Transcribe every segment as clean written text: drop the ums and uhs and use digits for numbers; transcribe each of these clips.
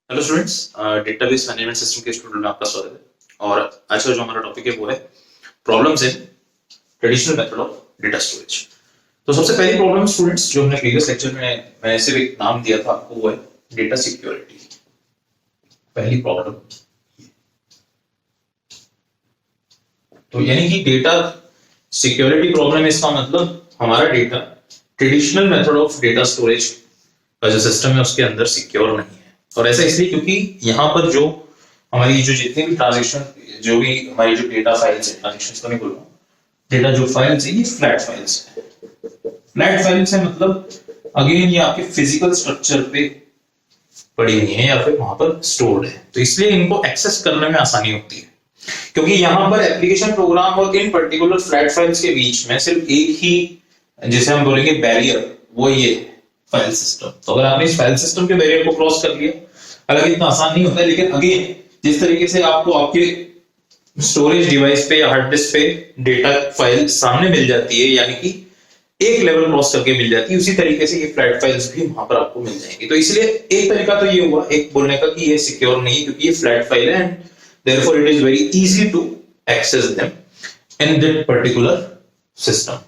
Hello students, database management system के student में आपका स्वागत है। और आज का जो हमारा टॉपिक है वो है problems in traditional method of data storage. तो सबसे पहली प्रॉब्लम स्टूडेंट्स जो हमने प्रीवियस लेक्चर में मैंने सिर्फ एक नाम दिया था आपको, वो है डेटा सिक्योरिटी। पहली प्रॉब्लम तो यानी कि डेटा सिक्योरिटी प्रॉब्लम है। इसका मतलब हमारा data traditional method of data storage का जो सिस्टम है उसके अंदर सिक्योर नहीं है। और ऐसा इसलिए क्योंकि यहाँ पर जो हमारी जो जितने भी ट्रांजेक्शन, जो भी हमारी जो डेटा फाइल्स है, ट्रांजेक्शंस तो नहीं बोल रहा हूँ, डेटा जो फाइल्स है ये फ्लैट फाइल्स है। फ्लैट फाइल्स है मतलब अगेन ये आपके फिजिकल स्ट्रक्चर पे पड़ी हुई है या फिर वहां पर स्टोर्ड है, तो इसलिए इनको एक्सेस करने में आसानी होती है। क्योंकि यहाँ पर एप्लीकेशन प्रोग्राम और इन पर्टिकुलर फ्लैट फाइल्स के बीच में सिर्फ एक ही, जिसे हम बोलेंगे बैरियर, वो ये फाइल सिस्टम। तो अगर आपने इस फाइल सिस्टम के बैरियर को क्रॉस कर लिया, हालांकि इतना आसान नहीं होता है, लेकिन अगेन जिस तरीके से आपको आपके स्टोरेज डिवाइस पे या हार्ड डिस्क पे डेटा फाइल सामने मिल जाती है, यानी कि एक लेवल क्रॉस करके मिल जाती है, उसी तरीके से ये फ्लैट फाइल्स भी वहां पर आपको मिल जाएंगी। तो इसलिए एक तरीका तो ये हुआ एक बोलने का कि ये सिक्योर नहीं है क्योंकि ये फ्लैट फाइल है, and therefore it is very easy to access them in that particular system.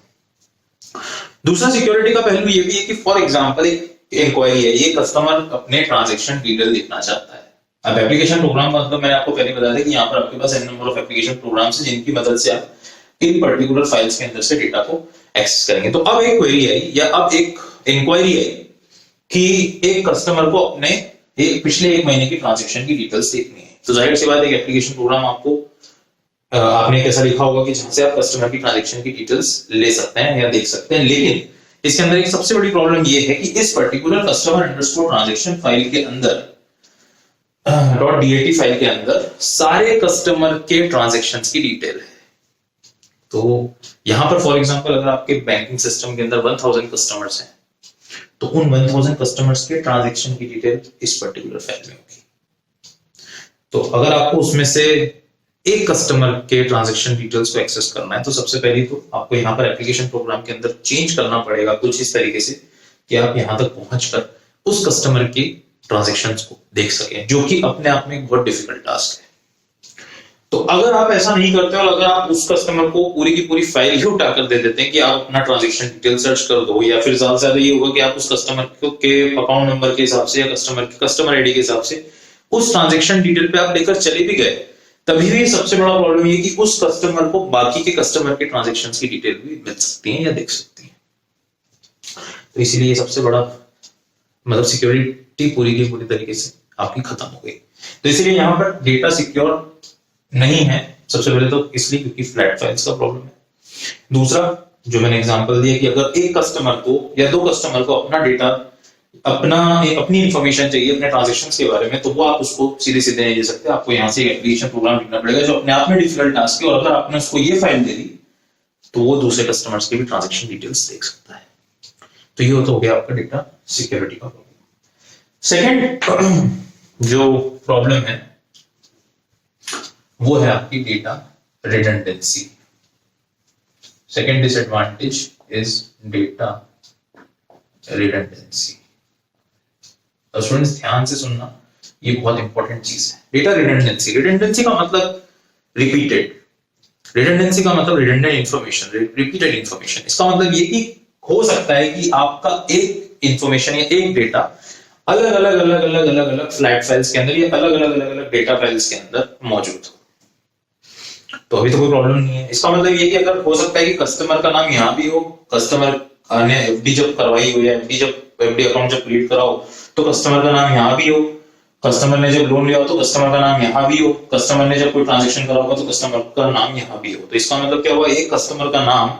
दूसरा सिक्योरिटी का पहलू ये भी है कि फॉर एग्जांपल एक इंक्वायरी है, ये कस्टमर अपने ट्रांजैक्शन डिटेल देखना चाहता है। अब एप्लीकेशन प्रोग्राम का मतलब मैंने आपको पहले बताया था कि यहाँ पर आपके पास n number of application programs हैं जिनकी मदद से आप इन पर्टिकुलर फाइल्स के अंदर से डेटा को एक्सेस करेंगे। तो अब एक क्वेरी आई या अब एक इंक्वायरी आई कि एक कस्टमर को अपने पिछले एक महीने की ट्रांजैक्शन की डिटेल्स देखनी है। तो जाहिर सी बात है एक एप्लीकेशन प्रोग्राम आपको आपने कैसा लिखा होगा कि जहां से आप कस्टमर की ट्रांजैक्शन की डिटेल्स ले सकते हैं या देख सकते हैं, लेकिन इसके अंदर एक सबसे बड़ी प्रॉब्लम ये है कि इस particular customer underscore transaction file के अंदर .dat फाइल के अंदर सारे कस्टमर के ट्रांजैक्शंस की डिटेल है। तो यहां पर फॉर एग्जांपल अगर आपके बैंकिंग सिस्टम के अंदर 1000 कस्टमर्स हैं तो उन 1000 कस्टमर्स के ट्रांजैक्शन की डिटेल इस पर्टिकुलर फाइल में होगी। तो अगर आपको उसमें से एक कस्टमर के ट्रांजैक्शन डिटेल्स को एक्सेस करना है तो सबसे पहले तो आपको यहाँ पर एप्लीकेशन प्रोग्राम के अंदर चेंज करना पड़ेगा कुछ इस तरीके से कि आप यहाँ तक पहुंचकर उस कस्टमर की ट्रांजैक्शंस को देख सकें, जो कि अपने आप में एक बहुत डिफिकल्ट टास्क है। तो अगर आप ऐसा नहीं करते और अगर आप उस कस्टमर को पूरी की पूरी फाइल ही उठाकर दे देते हैं कि आप अपना ट्रांजैक्शन डिटेल सर्च कर दो, या फिर ज्यादा से ज्यादा ये होगा कि आप उस कस्टमर के अकाउंट नंबर के हिसाब से या कस्टमर आईडी के हिसाब से उस ट्रांजैक्शन डिटेल पे आप लेकर चले भी गए, तभी भी सबसे बड़ा प्रॉब्लम ये कि उस कस्टमर को बाकी के कस्टमर के ट्रांजैक्शंस की डिटेल भी मिल सकती है या देख सकती है। तो इसीलिए ये सबसे बड़ा मतलब सिक्योरिटी पूरी की पूरी तरीके से आपकी खत्म हो गई। तो इसलिए यहाँ पर डेटा सिक्योर नहीं है, सबसे पहले तो इसलिए क्योंकि फ्लैट फाइल्स का प्रॉब्लम है। दूसरा जो मैंने एग्जांपल दिया कि अगर एक कस्टमर को या दो कस्टमर को अपना डेटा अपनी इंफॉर्मेशन चाहिए अपने ट्रांजैक्शंस के बारे में, तो वो आप उसको सीधे सीधे नहीं दे सकते, आपको यहाँ से एक एप्लीकेशन प्रोग्राम लिखना पड़ेगा जो अपने आप में डिफिकल्ट टास्क है। और अगर आपने उसको ये फाइल दे दी तो वो दूसरे कस्टमर्स के भी ट्रांजैक्शन डिटेल्स देख सकता है। तो ये तो हो गया आपका डेटा सिक्योरिटी का प्रॉब्लम। सेकेंड जो प्रॉब्लम है वो है आपकी data redundancy. Second disadvantage is data redundancy. तो स्टूडेंट्स ध्यान से सुनना, ये बहुत इंपॉर्टेंट चीज है। डेटा रिडंडेंसी, रिडंडेंसी का मतलब रिपीटेड, रिडंडेंसी का मतलब रिडंडेंट इंफॉर्मेशन, रिपीटेड इंफॉर्मेशन। इसका मतलब ये कि हो सकता है कि आपका एक इंफॉर्मेशन या एक डेटा अलग अलग फ्लैट फाइल्स के अंदर या अलग अलग डेटा फाइल्स के अंदर मौजूद हो। तो अभी तो कोई प्रॉब्लम नहीं है। इसका मतलब ये कि अगर हो सकता है कि कस्टमर का नाम यहाँ भी हो, कस्टमर ने एफडी जब करवाई हो या एफडी अकाउंट जब क्रिएट कराओ तो कस्टमर का नाम यहाँ भी हो, कस्टमर ने जब लोन लिया हो तो कस्टमर का नाम यहाँ भी हो, कस्टमर ने जब कोई ट्रांजैक्शन करा होगा तो कस्टमर का नाम यहाँ भी हो। तो इसका मतलब क्या हुआ, एक कस्टमर का नाम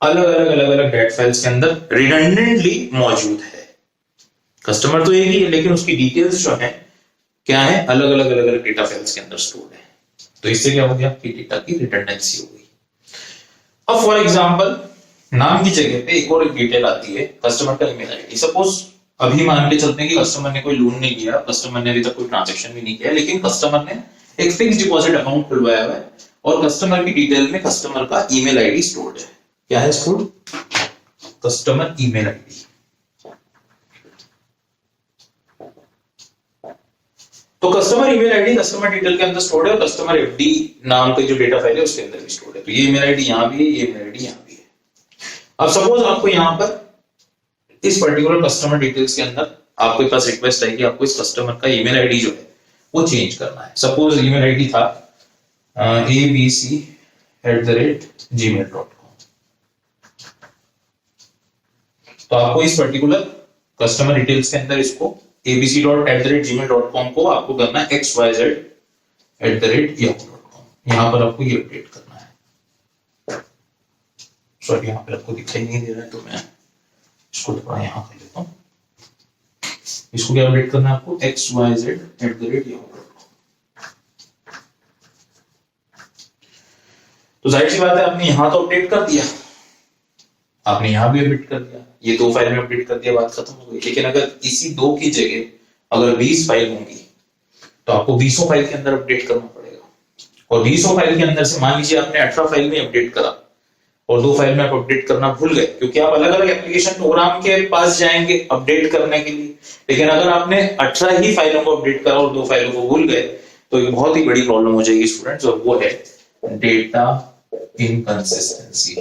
अलग अलग डेटा फाइल्स के अंदर रिडंडेंटली मौजूद है। कस्टमर तो एक ही है लेकिन उसकी डिटेल्स जो है क्या है, अलग अलग डेटा फाइल्स के अंदर स्टोर्ड है। तो इससे क्या हो गया कि डेटा की रिडंडेंसी हो गई। अब फॉर एग्जांपल नाम की जगह पे एक और डिटेल आती है, कस्टमर का ईमेल आईडी। सपोज अभी मान के चलते हैं कि कस्टमर ने कोई लोन नहीं लिया, कस्टमर ने अभी तक कोई ट्रांजैक्शन भी नहीं किया, लेकिन कस्टमर ने एक फिक्स डिपॉजिट अकाउंट खुलवाया हुआ है और कस्टमर की डिटेल में कस्टमर का ईमेल आईडी स्टोर्ड है। क्या है स्टोर्ड? Customer email ID. तो customer email ID customer detail के अंदर स्टोर्ड है और कस्टमर एफडी नाम का जो डेटा फाइल है उसके अंदर भी स्टोर्ड है। तो ये ईमेल आईडी यहाँ भी है, ये ईमेल आईडी यहाँ भी है। अब सपोज आपको यहाँ पर इस पर्टिकुलर कस्टमर डिटेल्स के अंदर आपके पास रिक्वेस्ट है कि आपको इस कस्टमर का ईमेल आईडी जो है वो चेंज करना है। सपोज ईमेल आईडी था abc@gmail.com। तो आपको इस पर्टिकुलर कस्टमर डिटेल्स के अंदर इसको abc.@gmail.com को आपको करना है xyz@yahoo.com। यहां पर आपको ये अपडेट करना है। सॉरी यहां पर आपको दिखाई नहीं दे रहा है तो मैं इसको थोड़ा यहां कर लेता हूं। इसको क्या अपडेट करना है आपको xyz@yahoo.com। तो जाहिर सी बात है आपने यहां तो अपडेट कर दिया, आपने यहां भी अपडेट कर दिया, ये दो फाइल में अपडेट कर दिया, बात खत्म हो गई। लेकिन अगर इसी दो की जगह अगर 20 फाइल होंगी तो आपको 20 फाइल के अंदर अपडेट करना पड़ेगा। और 20 फाइल के अंदर से मान लीजिए आपने 18 फाइल में अपडेट करा और दो फाइल में आप अपडेट करना भूल गए, क्योंकि आप अलग अलग एप्लीकेशन प्रोग्राम के पास जाएंगे अपडेट करने के लिए। लेकिन अगर आपने 18 ही फाइलों को अपडेट करा और दो फाइलों को भूल गए तो ये बहुत ही बड़ी प्रॉब्लम हो जाएगी स्टूडेंट्स, और वो है डेटा इनकंसिस्टेंसी।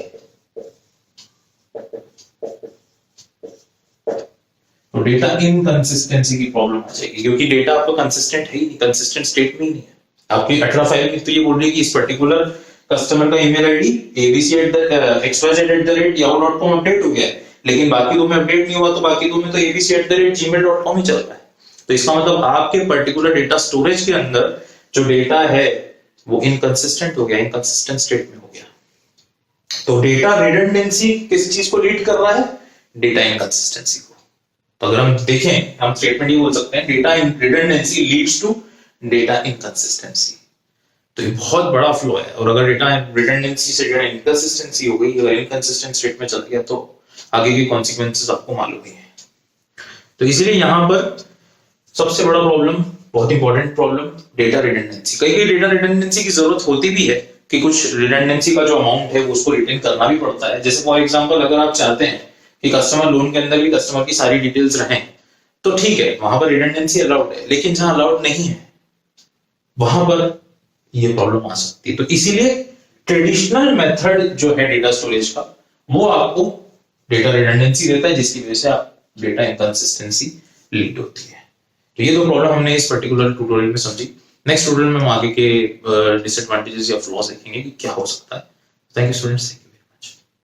तो डेटा इनकंसिस्टेंसी की प्रॉब्लम आ जाएगी, क्योंकि डेटा आपका कंसिस्टेंट है ही नहीं, कंसिस्टेंट स्टेट में ही नहीं है। आपकी 18 फाइल की तो ये बोल रही है कि इस पर्टिकुलर कस्टमर का ईमेल आईडी abc@xyz@yahoo.com अपडेट हो गया है, लेकिन बाकी दो में अपडेट नहीं हुआ, तो बाकी दो में तो abc@gmail.com ही चल रहा है। तो इसका मतलब आपके पर्टिकुलर डेटा स्टोरेज के अंदर जो डेटा है वो इनकंसिस्टेंट हो गया, इनकंसिस्टेंट स्टेट में हो गया। तो डेटा रिडंडेंसी किस चीज को लीड कर रहा है? डेटा इनकंसिस्टेंसी को। तो अगर हम देखें, हम स्टेटमेंट ये बोल सकते हैं data redundancy leads to data inconsistency. तो ये बहुत बड़ा फ्लो है। और अगर डेटा रिडंडेंसी से डेटा इनकंसिस्टेंसी हो गई, अगर इनकंसिस्टेंट स्टेट में चल गया तो आगे की कॉन्सिक्वेंसेस आपको मालूम ही है। तो इसलिए यहां पर सबसे बड़ा प्रॉब्लम, बहुत इंपॉर्टेंट प्रॉब्लम, डेटा रिडंडेंसी। कई कई डेटा रिडंडेंसी की जरूरत होती भी है कि कुछ रिडंडेंसी का जो अमाउंट है उसको रिटेन करना भी पड़ता है। जैसे फॉर एग्जांपल अगर आप चाहते हैं कि कस्टमर लोन के अंदर भी कस्टमर की सारी डिटेल्स रहें तो ठीक है, वहां पर रिडंडेंसी अलाउड है। लेकिन जहां अलाउड नहीं है वहां पर ये प्रॉब्लम आ सकती है। तो इसीलिए ट्रेडिशनल मेथड जो है डेटा स्टोरेज का वो आपको डेटा रिडंडेंसी देता है, जिसकी वजह से आप डेटा इनकंसिस्टेंसी लीड होती है। तो ये दो प्रॉब्लम हमने इस पर्टिकुलर ट्यूटोरियल में समझी। नेक्स्ट ट्यूटोरियल में हम आगे के डिसएडवांटेजेस या फ्लॉज देखेंगे कि क्या हो सकता है। Thank you students.